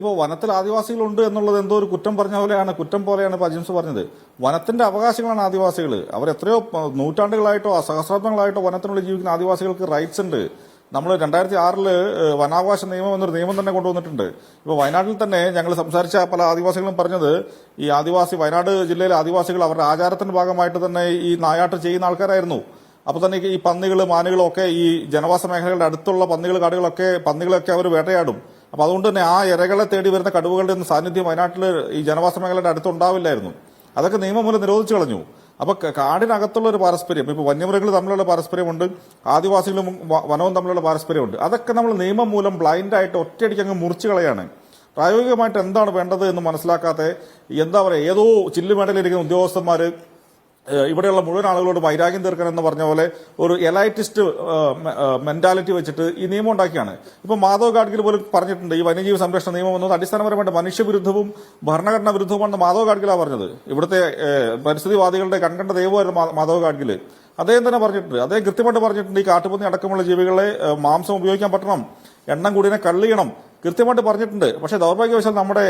ഇപ്പോൾ വനത്തിൽ ആദിവാസികളുണ്ട് എന്നുള്ളത് എന്തോ ഒരു കുറ്റം കുറ്റം പോലെയാണ് ഇപ്പോൾ അജിംസ് പറഞ്ഞത്. വനത്തിന്റെ അവകാശങ്ങളാണ് ആദിവാസികൾ. അവർ എത്രയോ നൂറ്റാണ്ടുകളായിട്ടോ സഹസ്രാബ്ദങ്ങളായിട്ടോ വനത്തിനുള്ളിൽ ജീവിക്കുന്ന ആദിവാസികൾക്ക് റൈറ്റ്സ് ഉണ്ട്. നമ്മൾ 2006 വനാവകാശ നിയമം എന്നൊരു നിയമം തന്നെ കൊണ്ടുവന്നിട്ടുണ്ട്. ഇപ്പോൾ വയനാട്ടിൽ തന്നെ ഞങ്ങൾ സംസാരിച്ച പല ആദിവാസികളും പറഞ്ഞത് ഈ വയനാട് ജില്ലയിലെ ആദിവാസികൾ അവരുടെ ആചാരത്തിന്റെ ഭാഗമായിട്ട് തന്നെ ഈ നായാട്ട് ചെയ്യുന്ന ആൾക്കാരായിരുന്നു. അപ്പൊ തന്നെ ഈ പന്നികൾ മാനുകളും ഒക്കെ ഈ ജനവാസ മേഖലകളുടെ അടുത്തുള്ള പന്നികളൊക്കെ അവർ വേട്ടയാടും. അപ്പൊ അതുകൊണ്ട് തന്നെ ആ ഇരകളെ തേടി വരുന്ന കടുവകളുടെ സാന്നിധ്യം വയനാട്ടിൽ ഈ ജനവാസ മേഖലയുടെ അടുത്തുണ്ടാവില്ലായിരുന്നു. അതൊക്കെ നിയമം മൂലം നിരോധിച്ചു കളഞ്ഞു. അപ്പൊ കാടിനകത്തുള്ള ഒരു പാരസ്പര്യം, ഇപ്പൊ വന്യമൃഗങ്ങൾ തമ്മിലുള്ള പാരസ്പര്യമുണ്ട്, ആദിവാസികളും വനവും തമ്മിലുള്ള പാരസ്പര്യമുണ്ട്. അതൊക്കെ നമ്മൾ നിയമം മൂലം ബ്ലൈൻഡായിട്ട് ഒറ്റയടിക്ക് അങ്ങ് മുറിച്ചു കളയാണ്. പ്രായോഗികമായിട്ട് എന്താണ് വേണ്ടത് എന്ന് മനസ്സിലാക്കാതെ എന്താ പറയുക, ഏതോ ചില്ലുമേടയിലിരിക്കുന്ന ഉദ്യോഗസ്ഥന്മാര് ഇവിടെയുള്ള മുഴുവൻ ആളുകളോട് വൈരാഗ്യം തീർക്കണമെന്ന് പറഞ്ഞ പോലെ ഒരു എലൈറ്റിസ്റ്റ് മെന്റാലിറ്റി വെച്ചിട്ട് ഈ നിയമം ഉണ്ടാക്കിയാണ്. ഇപ്പൊ മാധവ് ഗാഡ്ഗിൽ പോലും പറഞ്ഞിട്ടുണ്ട്, ഈ വന്യജീവി സംരക്ഷണ നിയമം എന്നത് അടിസ്ഥാനപരമായിട്ട് മനുഷ്യവിരുദ്ധവും ഭരണഘടനാ വിരുദ്ധവുമാണെന്ന് മാധവ് ഗാഡ്ഗിലാണ് പറഞ്ഞത്. ഇവിടുത്തെ പരിസ്ഥിതിവാദികളുടെ കൺകണ്ട ദൈവമായിരുന്നു മാധവ് ഗാഡ്ഗിൽ. അദ്ദേഹം തന്നെ പറഞ്ഞിട്ടുണ്ട്, അദ്ദേഹം കൃത്യമായിട്ട് പറഞ്ഞിട്ടുണ്ട്, ഈ കാട്ടുപന്നി അടക്കമുള്ള ജീവികളെ മാംസം ഉപയോഗിക്കാൻ പറ്റണം, എണ്ണം കൂടിയതിനെ കള്ളിയണം, കൃത്യമായിട്ട് പറഞ്ഞിട്ടുണ്ട്. പക്ഷേ ദൗർഭാഗ്യവശാൽ നമ്മുടെ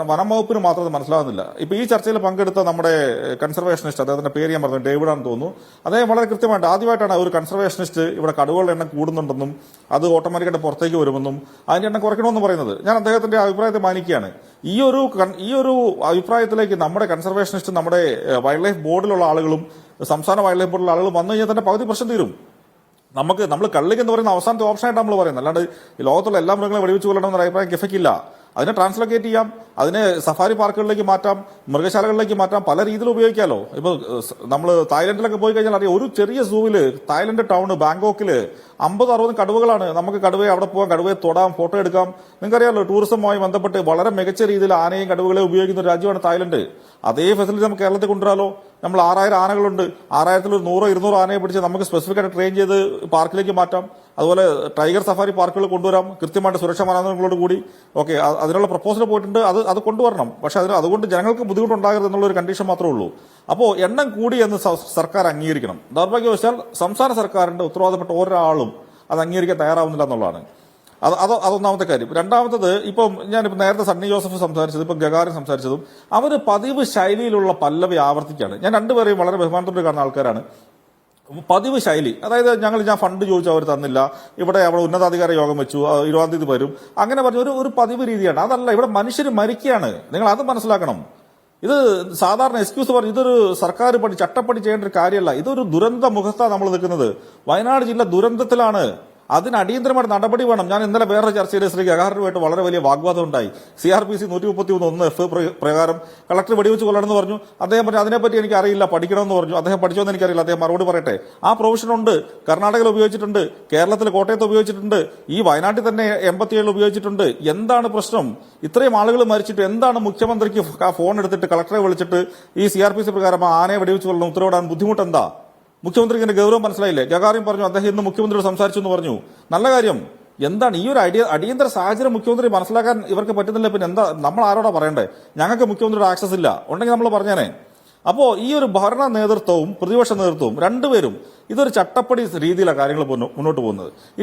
വനം വകുപ്പിന് മാത്രം അത് മനസ്സിലാകുന്നില്ല. ഇപ്പൊ ഈ ചർച്ചയിൽ പങ്കെടുത്ത നമ്മുടെ കൺസർവേഷനിസ്റ്റ്, അദ്ദേഹത്തിന്റെ പേര് ഞാൻ പറഞ്ഞു, ഡേവിഡാണെന്ന് തോന്നുന്നു, അദ്ദേഹം വളരെ കൃത്യമായിട്ട് ആദ്യമായിട്ടാണ് ഒരു കൺസർവേഷനിസ്റ്റ് ഇവിടെ കടുവകളുടെ എണ്ണം കൂടുന്നുണ്ടെന്നും അത് ഓട്ടോമാറ്റിക്കായിട്ട് പുറത്തേക്ക് വരുമെന്നും അതിന്റെ എണ്ണം കുറയ്ക്കണമെന്ന് പറയുന്നത്. ഞാൻ അദ്ദേഹത്തിന്റെ അഭിപ്രായത്തെ മാനിക്കുകയാണ്. ഈ ഒരു അഭിപ്രായത്തിലേക്ക് നമ്മുടെ കൺസർവേഷനിസ്റ്റ്, നമ്മുടെ വൈൽഡ് ലൈഫ് ബോർഡിലുള്ള ആളുകളും സംസ്ഥാന വൈൽഡ് ലൈഫ് ബോർഡിലുള്ള ആളുകളും വന്നു കഴിഞ്ഞാൽ തന്നെ പകുതി പ്രശ്നം തീരും. നമ്മൾ കള്ളിക്ക് എന്ന് പറയുന്ന അവസാനത്തെ ഓപ്ഷനായിട്ട് നമ്മൾ പറയുന്നത്, അല്ലാണ്ട് ഈ ലോകത്തുള്ള എല്ലാ മൃഗങ്ങളെ വെടിവെച്ച് കൊല്ലണമെന്ന അഭിപ്രായം കെഫയ്ക്കില്ല. അതിനെ ട്രാൻസ്ലൊക്കേറ്റ് ചെയ്യാം, അതിനെ സഫാരി പാർക്കുകളിലേക്ക് മാറ്റാം, മൃഗശാലകളിലേക്ക് മാറ്റാം, പല രീതിയിൽ ഉപയോഗിക്കാമല്ലോ. ഇപ്പൊ നമ്മൾ തായ്ലൻഡിലൊക്കെ പോയി കഴിഞ്ഞാൽ അറിയാം, ഒരു ചെറിയ സൂവില് തായ്ലൻഡ് ടൗണ് ബാങ്കോക്കില് 50-60 കടുവകളാണ്. നമുക്ക് കടുവയെ അവിടെ പോകാം, കടുവയെ തൊടാം, ഫോട്ടോ എടുക്കാം. നിങ്ങൾക്കറിയാമല്ലോ, ടൂറിസവുമായി ബന്ധപ്പെട്ട് വളരെ മികച്ച രീതിയിൽ ആനയും കടുവകളെ ഉപയോഗിക്കുന്ന ഒരു രാജ്യമാണ് തായ്ലൻഡ്. അതേ ഫെസിലിറ്റി നമുക്ക് കേരളത്തിൽ കൊണ്ടുവരാലോ. നമ്മൾ 6000 ആനകളുണ്ട്, 6000-ൽ 100-200 ആനയെ പിടിച്ച് നമുക്ക് സ്പെസിഫിക് ആയിട്ട് ട്രെയിൻ ചെയ്ത് പാർക്കിലേക്ക് മാറ്റാം. അതുപോലെ ടൈഗർ സഫാരി പാർക്കുകൾ കൊണ്ടുവരാം, കൃത്യമായിട്ട് സുരക്ഷാ മാനദണ്ഡങ്ങളോട് കൂടി. ഓക്കെ, അതിനുള്ള പ്രപ്പോസൽ പോയിട്ടുണ്ട്, അത് കൊണ്ടുവരണം. പക്ഷെ അതുകൊണ്ട് ജനങ്ങൾക്ക് ബുദ്ധിമുട്ടുണ്ടാകരുത് എന്നുള്ള ഒരു കണ്ടീഷൻ മാത്രമേ ഉള്ളൂ. അപ്പോൾ എണ്ണം കൂടി എന്ന് സർക്കാർ അംഗീകരിക്കണം. ദൗർഭാഗ്യവശാൽ സംസ്ഥാന സർക്കാരിന്റെ ഉത്തരവാദപ്പെട്ട ഒരാളും അത് അംഗീകരിക്കാൻ തയ്യാറാവുന്നില്ല എന്നുള്ളതാണ്. അതൊന്നാമത്തെ കാര്യം. രണ്ടാമത്തത്, ഇപ്പം ഞാനിപ്പോൾ നേരത്തെ സണ്ണി ജോസഫ് സംസാരിച്ചത്, ഇപ്പം ഗഗാറിൻ സംസാരിച്ചതും അവർ പതിവ് ശൈലിയിലുള്ള പല്ലവി ആവർത്തിക്കുകയാണ്. ഞാൻ രണ്ടുപേരെയും വളരെ ബഹുമാനത്തോടെ കാണുന്ന ആൾക്കാരാണ്. പതിവ് ശൈലി, അതായത് ഞാൻ ഫണ്ട് ചോദിച്ചു അവർ തന്നില്ല, അവിടെ ഉന്നതാധികാര യോഗം വെച്ചു, 20-ാം തീയതി വരും, അങ്ങനെ പറഞ്ഞ ഒരു പതിവ് രീതിയാണ്. അതല്ല, ഇവിടെ മനുഷ്യർ മരിക്കുകയാണ്. നിങ്ങൾ അത് മനസ്സിലാക്കണം. ഇത് സാധാരണ എക്സ്ക്യൂസ് പറഞ്ഞു ഇതൊരു സർക്കാർ ചട്ടപ്പടി ചെയ്യേണ്ട ഒരു കാര്യമല്ല. ഇതൊരു ദുരന്ത മുഖത്താണ് നമ്മൾ നിൽക്കുന്നത്. വയനാട് ജില്ല ദുരന്തത്തിലാണ്. അതിന് അടിയന്തരമായിട്ട് നടപടി വേണം. ഞാൻ ഇന്നലെ വേറൊരു ചർച്ചയിൽ ശ്രീ ഗഗാറിനുമായിട്ട് വളരെ വലിയ വാഗ്വാദം ഉണ്ടായി. CRPC 133(1) പ്രകാരം കളക്ടർ വെടിവെച്ച് കൊല്ലണമെന്ന് പറഞ്ഞു. അദ്ദേഹം പറഞ്ഞു അതിനെപ്പറ്റി എനിക്ക് അറിയില്ല, പഠിക്കണമെന്ന് പറഞ്ഞു. അദ്ദേഹം പഠിച്ചോന്ന് എനിക്കറിയില്ല, അദ്ദേഹം മറുപടി പറയട്ടെ. ആ പ്രൊവിഷൻ ഉണ്ട്, കർണാടകയിൽ ഉപയോഗിച്ചിട്ടുണ്ട്, കേരളത്തിൽ കോട്ടയത്ത് ഉപയോഗിച്ചിട്ടുണ്ട്, ഈ വയനാട്ടിൽ തന്നെ 87 ഉപയോഗിച്ചിട്ടുണ്ട്. എന്താണ് പ്രശ്നം? ഇത്രയും ആളുകൾ മരിച്ചിട്ട് എന്താണ് മുഖ്യമന്ത്രിക്ക് ഫോൺ എടുത്തിട്ട് കളക്ടറെ വിളിച്ചിട്ട് ഈ CRPC പ്രകാരം ആനയെ വെടിവെച്ച് കൊല്ലണം ഉത്തരവിടാൻ ബുദ്ധിമുട്ട് എന്താ? മുഖ്യമന്ത്രിക്ക് ഇതിന്റെ ഗൗരവം മനസ്സിലായില്ലേ? ഗഗാറിൻ പറഞ്ഞു അദ്ദേഹം ഇന്ന് മുഖ്യമന്ത്രിയോട് സംസാരിച്ചു എന്ന് പറഞ്ഞു. നല്ല കാര്യം. എന്താണ് ഈ ഒരു അടിയന്തര സാഹചര്യം മുഖ്യമന്ത്രി മനസ്സിലാക്കാൻ ഇവർക്ക് പറ്റുന്നില്ല? പിന്നെ എന്താ നമ്മൾ ആരോടാ പറയണ്ടേ? ഞങ്ങൾക്ക് മുഖ്യമന്ത്രിയുടെ ആക്സസ് ഇല്ല, ഉണ്ടെങ്കിൽ നമ്മൾ പറഞ്ഞേനെ. അപ്പോ ഈ ഒരു ഭരണ നേതൃത്വവും പ്രതിപക്ഷ നേതൃത്വവും രണ്ടുപേരും ഇതൊരു ചട്ടപ്പടി രീതിയിലാണ് കാര്യങ്ങൾ മുന്നോട്ട് പോകുന്നത്. ഈ